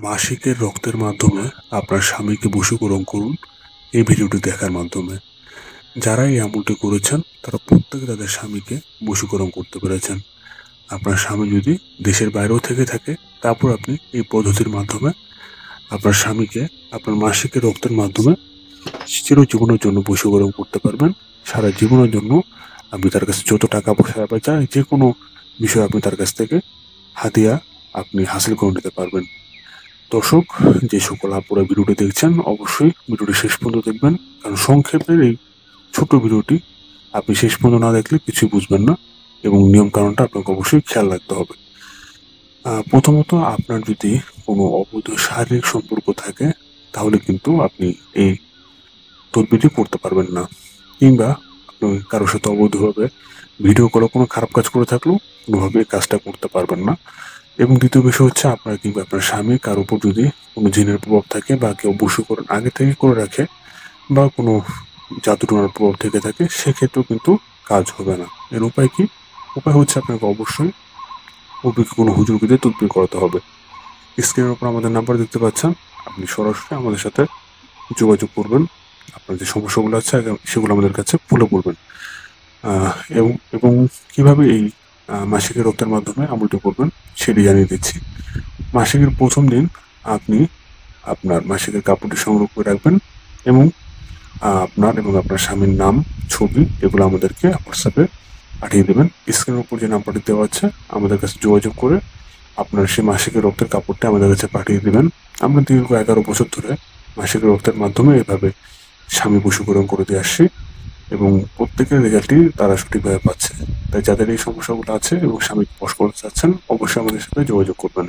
মাসিকের রক্তের মাধ্যমে আপনার স্বামীকে বশীকরণ করুন এই ভিডিওটি দেখার মাধ্যমে। যারা এই আমলটি করেছেন তারা প্রত্যেকে তাদের স্বামীকে বশীকরণ করতে পেরেছেন। আপনার স্বামী যদি দেশের বাইরেও থেকে থাকে, তারপর আপনি এই পদ্ধতির মাধ্যমে আপনার স্বামীকে আপনার মাসিকের রক্তের মাধ্যমে চিরজীবনের জন্য বশীকরণ করতে পারবেন। সারা জীবনের জন্য আপনি তার কাছে যত টাকা পয়সা বা চাই যে কোনো বিষয় আপনি তার কাছ থেকে হাদিয়া আপনি হাসিল করে নিতে পারবেন। দর্শক, যে সকল আপুরা ভিডিওটি দেখছেন অবশ্যই ভিডিওটি শেষ পর্যন্ত দেখবেন, কারণ সংক্ষেপের এই ছোট ভিডিওটি আপনি শেষ পর্যন্ত না দেখলে কিছুই বুঝবেন না এবং নিয়ম কারণটা আপনাকে অবশ্যই খেয়াল রাখতে হবে। প্রথমত, আপনার যদি কোনো অবৈধ শারীরিক সম্পর্ক থাকে তাহলে কিন্তু আপনি এই তদবিরটি করতে পারবেন না, কিংবা আপনি কারোর সাথে অবৈধভাবে ভিডিও কলে কোনো খারাপ কাজ করে থাকলেও কোনোভাবে এই কাজটা করতে পারবেন না। এবং দ্বিতীয় বিষয় হচ্ছে, আপনার কিংবা আপনার স্বামীর কারোর উপর যদি কোনো জিনের প্রভাব থাকে বা কেউ বশীকরণ আগে থেকে করে রাখে বা কোনো জাদুটোনার প্রভাব থেকে থাকে, সেক্ষেত্রেও কিন্তু কাজ হবে না। এর উপায় কি? উপায় হচ্ছে আপনাকে অবশ্যই অভিজ্ঞ কোনো হুজুরকে দিয়ে তদবির করাতে হবে। স্ক্রিনের উপর আমাদের নাম্বার দেখতে পাচ্ছেন, আপনি সরাসরি আমাদের সাথে যোগাযোগ করবেন। আপনার যে সমস্যাগুলো আছে সেগুলো আমাদের কাছে খুলে বলবেন। এবং এবং কিভাবে এই মাসিকের রক্তের মাধ্যমে আমলটি করবেন সেটি জানিয়ে দিচ্ছি। মাসিকের প্রথম দিন আপনি আপনার মাসিকের কাপড়টি সংগ্রহ করে রাখবেন এবং আপনার এবং আপনার স্বামীর নাম, ছবি এগুলো আমাদেরকে হোয়াটসঅ্যাপে পাঠিয়ে দেবেন। স্ক্রিনের উপর যে নাম্বারটি দেওয়া আছে আমাদের কাছে যোগাযোগ করে আপনার সেই মাসিকের রক্তের কাপড়টি আমাদের কাছে পাঠিয়ে দেবেন। আমরা দীর্ঘ 11 বছর ধরে মাসিকের রক্তের মাধ্যমে এভাবে স্বামী বশীকরণ করে দিয়ে আসছি এবং প্রত্যেকের রেজাল্টই তারা সঠিকভাবে পাচ্ছে। তাই যাদের এই সমস্যাগুলো আছে এবং স্বামীকে বশ করতে চাচ্ছেন অবশ্যই আমাদের সাথে যোগাযোগ করবেন।